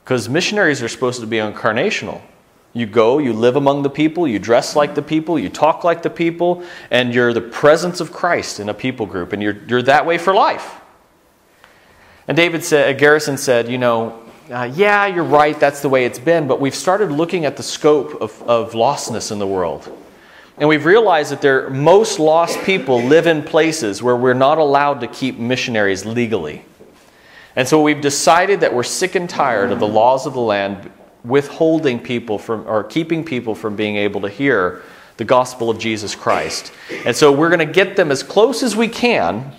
Because missionaries are supposed to be incarnational. You go, you live among the people, you dress like the people, you talk like the people, and you're the presence of Christ in a people group, and you're that way for life. And Garrison said, yeah, you're right, that's the way it's been, but we've started looking at the scope of lostness in the world. And we've realized that most lost people live in places where we're not allowed to keep missionaries legally. And so we've decided that we're sick and tired of the laws of the land withholding people from, or keeping people from being able to hear the gospel of Jesus Christ. And so we're going to get them as close as we can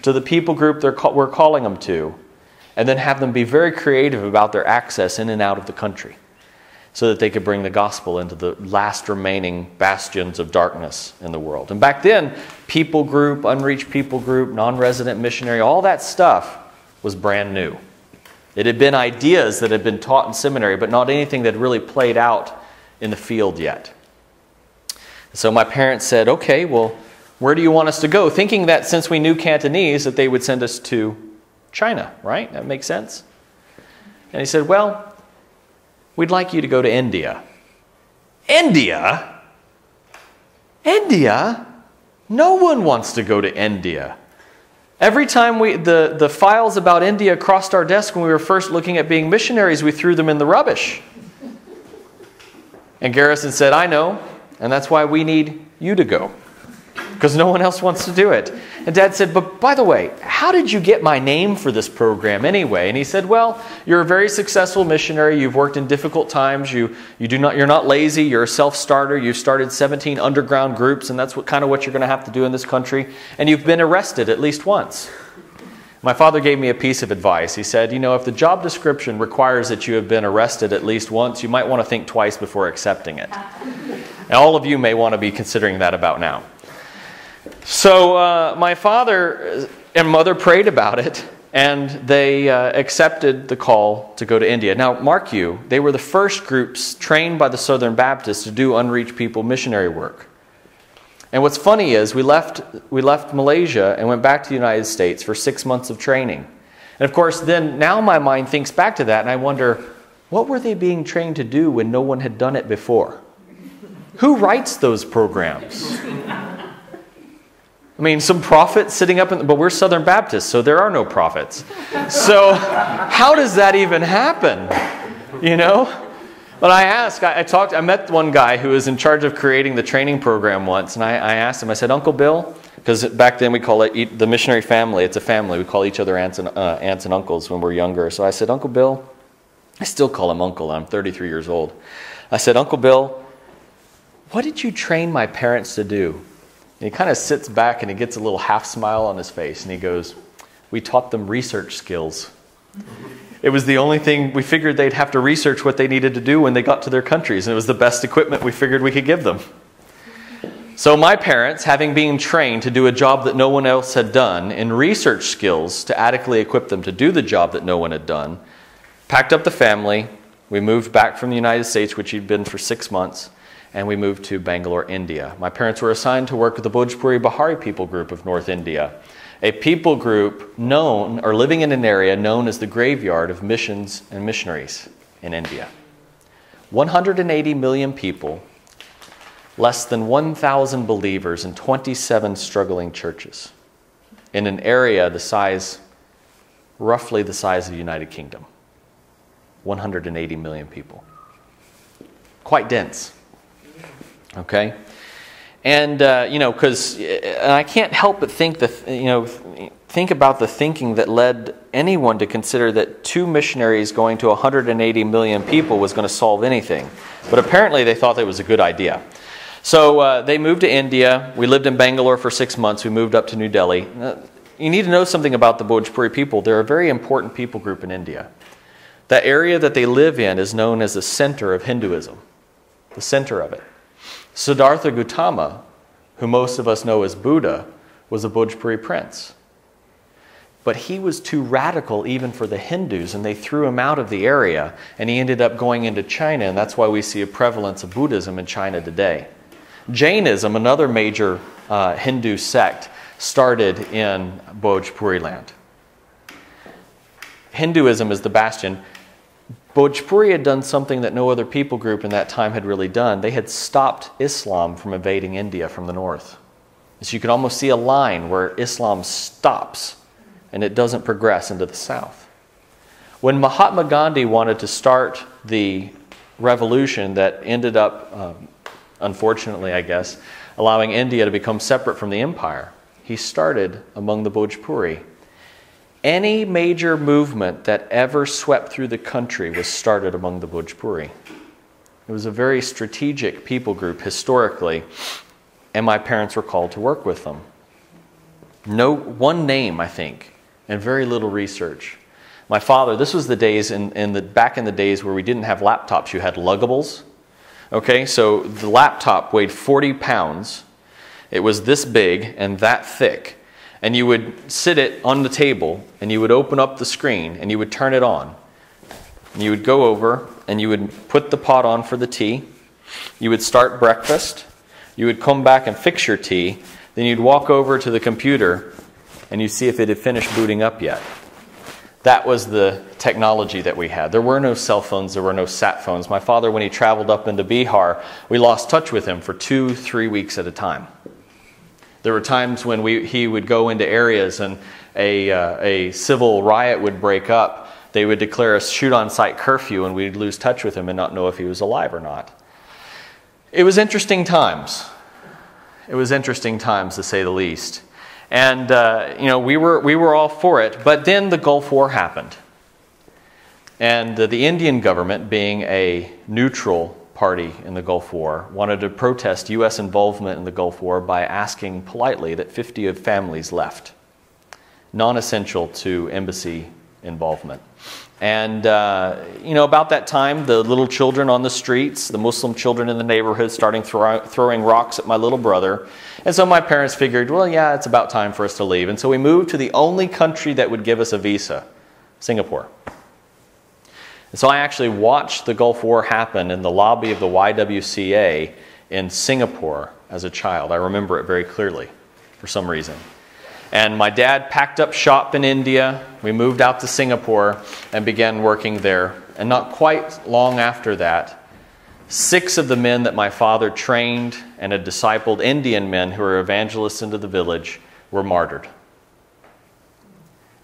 to the people group we're calling them to, and then have them be very creative about their access in and out of the country so that they could bring the gospel into the last remaining bastions of darkness in the world. And back then, people group, unreached people group, non-resident missionary, all that stuff was brand new. It had been ideas that had been taught in seminary, but not anything that had really played out in the field yet. So my parents said, okay, well, where do you want us to go? Thinking that since we knew Cantonese, that they would send us to China, right? That makes sense. And he said, well, we'd like you to go to India. India? India? No one wants to go to India. Every time the files about India crossed our desk when we were first looking at being missionaries, we threw them in the rubbish. And Garrison said, I know, and that's why we need you to go, because no one else wants to do it. And Dad said, but by the way, how did you get my name for this program anyway? And he said, well, you're a very successful missionary. You've worked in difficult times. You're not lazy. You're a self-starter. You've started 17 underground groups, and that's kind of what you're going to have to do in this country. And you've been arrested at least once. My father gave me a piece of advice. He said, if the job description requires that you have been arrested at least once, you might want to think twice before accepting it. And all of you may want to be considering that about now. So my father and mother prayed about it, and they accepted the call to go to India. Now, mark you, they were the first groups trained by the Southern Baptists to do unreached people missionary work. And what's funny is we left Malaysia and went back to the United States for 6 months of training. And of course, now my mind thinks back to that, and I wonder, what were they being trained to do when no one had done it before? Who writes those programs? I mean, some prophet sitting up but we're Southern Baptists, so there are no prophets. So how does that even happen? But I asked, I met one guy who was in charge of creating the training program once, and I asked him, I said, Uncle Bill, because back then we call it the missionary family, it's a family, we call each other aunts and uncles when we're younger. So I said, Uncle Bill, I still call him Uncle, I'm 33 years old. I said, Uncle Bill, what did you train my parents to do? And he kind of sits back and he gets a little half smile on his face and he goes, we taught them research skills. It was the only thing we figured they'd have to research what they needed to do when they got to their countries, and it was the best equipment we figured we could give them. So my parents, having been trained to do a job that no one else had done in research skills to adequately equip them to do the job that no one had done, packed up the family, we moved back from the United States, which he'd been for 6 months, and we moved to Bangalore, India. My parents were assigned to work with the Bhojpuri Bahari people group of North India, a people group known, or living in an area known as the graveyard of missions and missionaries in India. 180 million people, less than 1,000 believers, and 27 struggling churches in an area roughly the size of the United Kingdom. 180 million people. Quite dense. Okay? And, because I can't help but think about the thinking that led anyone to consider that 2 missionaries going to 180 million people was going to solve anything. But apparently they thought that was a good idea. So they moved to India. We lived in Bangalore for 6 months. We moved up to New Delhi. You need to know something about the Bhojpuri people. They're a very important people group in India. That area that they live in is known as the center of Hinduism. The center of it. Siddhartha Gautama, who most of us know as Buddha, was a Bhojpuri prince. But he was too radical even for the Hindus, and they threw him out of the area, and he ended up going into China, and that's why we see a prevalence of Buddhism in China today. Jainism, another major Hindu sect, started in Bhojpuri land. Hinduism is the bastion. Bhojpuri had done something that no other people group in that time had really done. They had stopped Islam from invading India from the north. So you can almost see a line where Islam stops and it doesn't progress into the south. When Mahatma Gandhi wanted to start the revolution that ended up, unfortunately I guess, allowing India to become separate from the empire, he started among the Bhojpuri. Any major movement that ever swept through the country was started among the Bhojpuri. It was a very strategic people group historically, and my parents were called to work with them. No one name, I think, and very little research. My father, this was the days back in the days where we didn't have laptops, you had luggables. Okay, so the laptop weighed 40 pounds. It was this big and that thick. And you would sit it on the table and you would open up the screen and you would turn it on. And you would go over and you would put the pot on for the tea. You would start breakfast. You would come back and fix your tea. Then you'd walk over to the computer and you'd see if it had finished booting up yet. That was the technology that we had. There were no cell phones. There were no sat phones. My father, when he traveled up into Bihar, we lost touch with him for 2-3 weeks at a time. There were times when he would go into areas and a civil riot would break up. They would declare a shoot-on-sight curfew and we'd lose touch with him and not know if he was alive or not. It was interesting times. It was interesting times, to say the least. And we were all for it. But then the Gulf War happened. And the Indian government, being a neutral party in the Gulf War, wanted to protest U.S. involvement in the Gulf War by asking politely that 50 of families left, non-essential to embassy involvement. And, about that time, the little children on the streets, the Muslim children in the neighborhood starting throwing rocks at my little brother. And so my parents figured, well, yeah, it's about time for us to leave. And so we moved to the only country that would give us a visa, Singapore. And so I actually watched the Gulf War happen in the lobby of the YWCA in Singapore as a child. I remember it very clearly for some reason. And my dad packed up shop in India. We moved out to Singapore and began working there. And not quite long after that, 6 of the men that my father trained and had discipled, Indian men who were evangelists into the village, were martyred.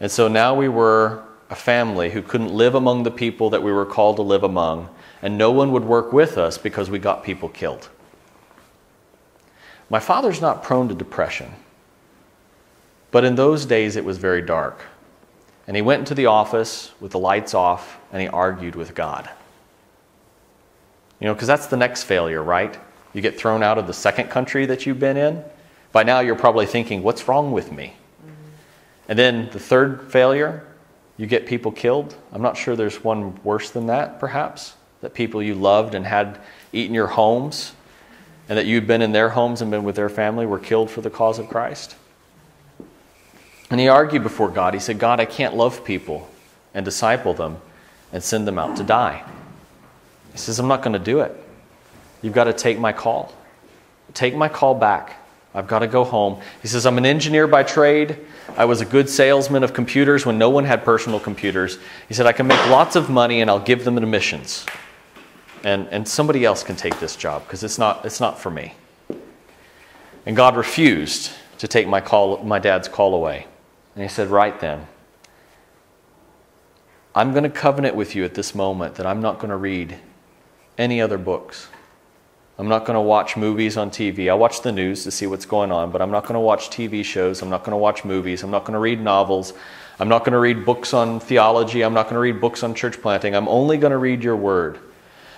And so now we were a family who couldn't live among the people that we were called to live among, and no one would work with us because we got people killed. My father's not prone to depression, but in those days it was very dark. And he went into the office with the lights off and he argued with God. Because that's the next failure, right? You get thrown out of the second country that you've been in. By now you're probably thinking, what's wrong with me? And then the third failure, you get people killed. I'm not sure there's one worse than that, perhaps. That people you loved and had eaten your homes, and that you'd been in their homes and been with their family, were killed for the cause of Christ. And he argued before God. He said, God, I can't love people and disciple them and send them out to die. He says, I'm not going to do it. You've got to take my call. Take my call back. I've got to go home. He says, I'm an engineer by trade. I was a good salesman of computers when no one had personal computers. He said, I can make lots of money and I'll give them to missions. And somebody else can take this job because it's not for me. And God refused to take my dad's call away. And he said, right then, I'm going to covenant with you at this moment that I'm not going to read any other books. I'm not going to watch movies on TV. I watch the news to see what's going on, but I'm not going to watch TV shows. I'm not going to watch movies. I'm not going to read novels. I'm not going to read books on theology. I'm not going to read books on church planting. I'm only going to read your word.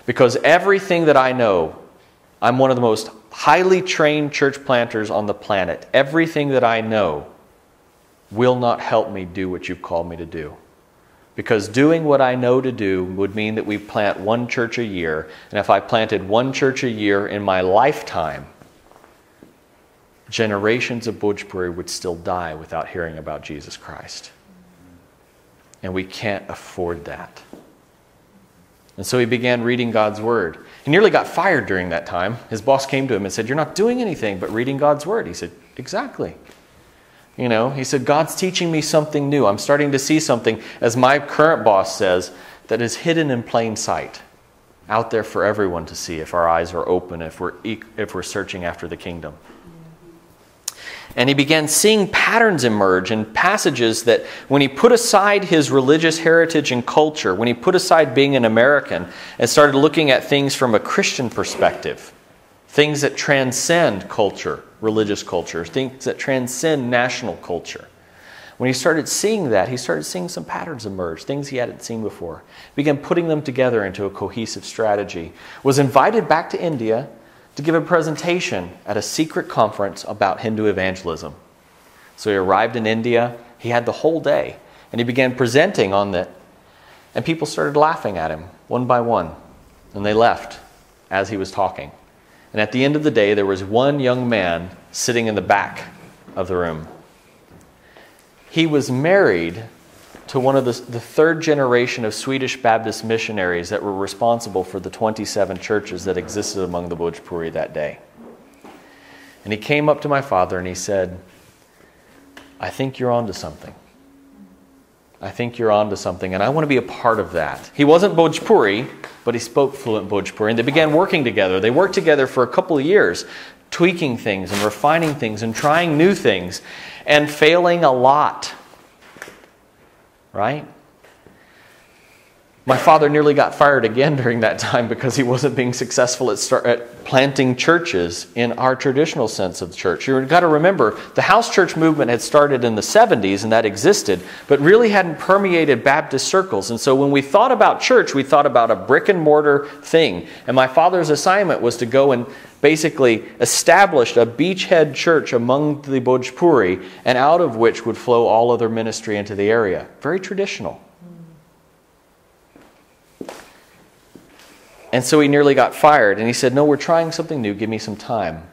Because everything that I know, I'm one of the most highly trained church planters on the planet. Everything that I know will not help me do what you've called me to do. Because doing what I know to do would mean that we plant one church a year. And if I planted one church a year in my lifetime, generations of Bhojpuri would still die without hearing about Jesus Christ. And we can't afford that. And so he began reading God's Word. He nearly got fired during that time. His boss came to him and said, you're not doing anything but reading God's Word. He said, exactly. He said, God's teaching me something new. I'm starting to see something, as my current boss says, that is hidden in plain sight, out there for everyone to see if our eyes are open, if we're searching after the kingdom. And he began seeing patterns emerge in passages that when he put aside his religious heritage and culture, when he put aside being an American and started looking at things from a Christian perspective, things that transcend culture, religious culture, things that transcend national culture. When he started seeing that, he started seeing some patterns emerge, things he hadn't seen before. Began putting them together into a cohesive strategy. Was invited back to India to give a presentation at a secret conference about Hindu evangelism. So he arrived in India, he had the whole day, and he began presenting on that. And people started laughing at him, one by one. And they left as he was talking. And at the end of the day, there was one young man sitting in the back of the room. He was married to one of the third generation of Swedish Baptist missionaries that were responsible for the 27 churches that existed among the Bhojpuri that day. And he came up to my father and he said, I think you're onto something. I think you're onto something, and I want to be a part of that. He wasn't Bhojpuri, but he spoke fluent Bhojpuri, and they began working together. They worked together for a couple of years, tweaking things and refining things and trying new things and failing a lot. Right? My father nearly got fired again during that time because he wasn't being successful at planting churches in our traditional sense of the church. You've got to remember, the house church movement had started in the 70s and that existed, but really hadn't permeated Baptist circles. And so when we thought about church, we thought about a brick and mortar thing. And my father's assignment was to go and basically establish a beachhead church among the Bhojpuri, and out of which would flow all other ministry into the area. Very traditional. And so he nearly got fired. And he said, no, we're trying something new. Give me some time.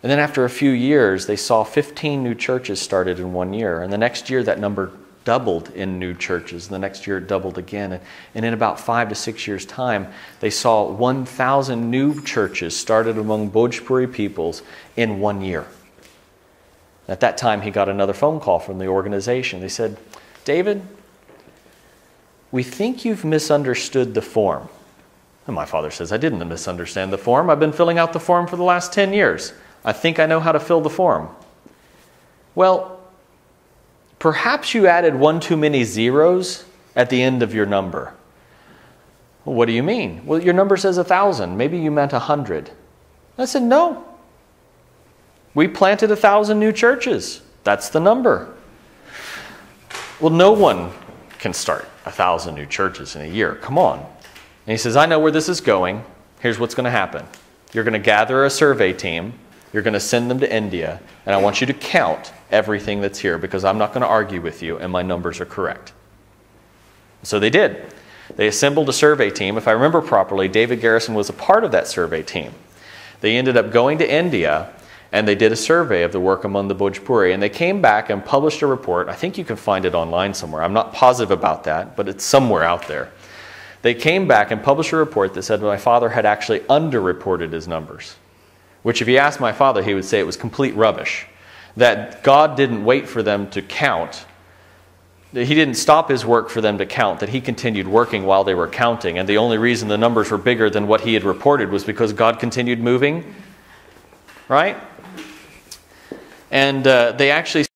And then after a few years, they saw 15 new churches started in 1 year. And the next year, that number doubled in new churches. And the next year, it doubled again. And in about 5 to 6 years' time, they saw 1,000 new churches started among Bhojpuri peoples in 1 year. At that time, he got another phone call from the organization. They said, David, we think you've misunderstood the form. And my father says, I didn't misunderstand the form. I've been filling out the form for the last 10 years. I think I know how to fill the form. Well, perhaps you added one too many zeros at the end of your number. Well, what do you mean? Well, your number says 1,000. Maybe you meant 100. I said, no. We planted 1,000 new churches. That's the number. Well, no one can start 1,000 new churches in a year. Come on. And he says, I know where this is going. Here's what's going to happen. You're going to gather a survey team. You're going to send them to India. And I want you to count everything that's here because I'm not going to argue with you and my numbers are correct. So they did. They assembled a survey team. If I remember properly, David Garrison was a part of that survey team. They ended up going to India and they did a survey of the work among the Bhojpuri. And they came back and published a report. I think you can find it online somewhere. I'm not positive about that, but it's somewhere out there. They came back and published a report that said my father had actually underreported his numbers. Which if you ask my father, he would say it was complete rubbish. That God didn't wait for them to count. He didn't stop his work for them to count. That he continued working while they were counting. And the only reason the numbers were bigger than what he had reported was because God continued moving. Right? And they actually